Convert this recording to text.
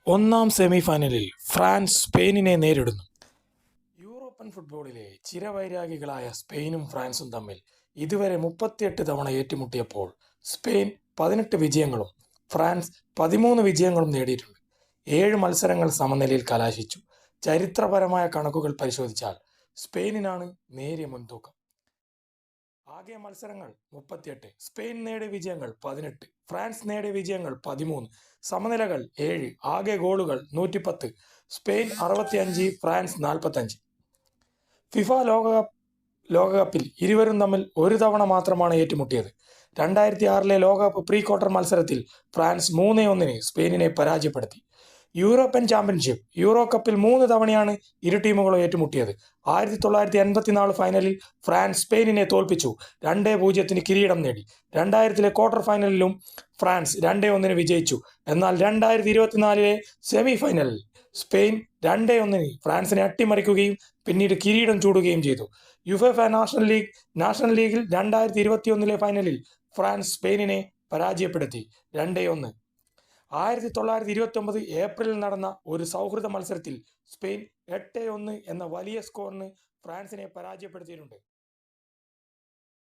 ഒന്നാം സെമിഫൈനലിൽ ഫ്രാൻസ് സ്പെയിനിനെ നേരിടുന്നു. യൂറോപ്യൻ ഫുട്ബോളിലെ ചിരവൈരാഗികളായ സ്പെയിനും ഫ്രാൻസും തമ്മിൽ ഇതുവരെ 38 തവണ ഏറ്റുമുട്ടിയപ്പോൾ സ്പെയിൻ 18 വിജയങ്ങളും ഫ്രാൻസ് 13 വിജയങ്ങളും നേടിയിട്ടുണ്ട്. 7 മത്സരങ്ങൾ സമനിലയിൽ കലാശിച്ചു. ചരിത്രപരമായ കണക്കുകൾ പരിശോധിച്ചാൽ സ്പെയിനിനാണ് നേരിയ മുൻതൂക്കം. ആകെ മത്സരങ്ങൾ 38, സ്പെയിൻ നേടിയ വിജയങ്ങൾ 18, ഫ്രാൻസ് നേടിയ വിജയങ്ങൾ 13, സമനിലകൾ 7, ആകെ ഗോളുകൾ 110, സ്പെയിൻ 65, ഫ്രാൻസ് 45. ഫിഫ ലോകകപ്പിൽ ഇരുവരും തമ്മിൽ ഒരു തവണ മാത്രമാണ് ഏറ്റുമുട്ടിയത്. 2006 ലോകകപ്പ് പ്രീ ക്വാർട്ടർ മത്സരത്തിൽ ഫ്രാൻസ് 3-1 സ്പെയിനിനെ പരാജയപ്പെടുത്തി. യൂറോപ്യൻ ചാമ്പ്യൻഷിപ്പ് യൂറോ കപ്പിൽ 3 തവണയാണ് ഇരു ടീമുകളും ഏറ്റുമുട്ടിയത്. 1984 ഫൈനലിൽ ഫ്രാൻസ് സ്പെയിനിനെ തോൽപ്പിച്ചു 2-0 കിരീടം നേടി. 2000 ക്വാർട്ടർ ഫൈനലിലും ഫ്രാൻസ് 2-1 വിജയിച്ചു. എന്നാൽ 2024 സെമി ഫൈനലിൽ സ്പെയിൻ 2-1 ഫ്രാൻസിനെ അട്ടിമറിക്കുകയും പിന്നീട് കിരീടം ചൂടുകയും ചെയ്തു. യുവേഫ നാഷണൽ ലീഗിൽ 2021 ഫൈനലിൽ ഫ്രാൻസ് സ്പെയിനിനെ പരാജയപ്പെടുത്തി 2-1. 1929 ഏപ്രിലിൽ നടന്ന ഒരു സൗഹൃദ മത്സരത്തിൽ സ്പെയിൻ 8-1 എന്ന വലിയ സ്കോറിന് ഫ്രാൻസിനെ പരാജയപ്പെടുത്തിയിട്ടുണ്ട്.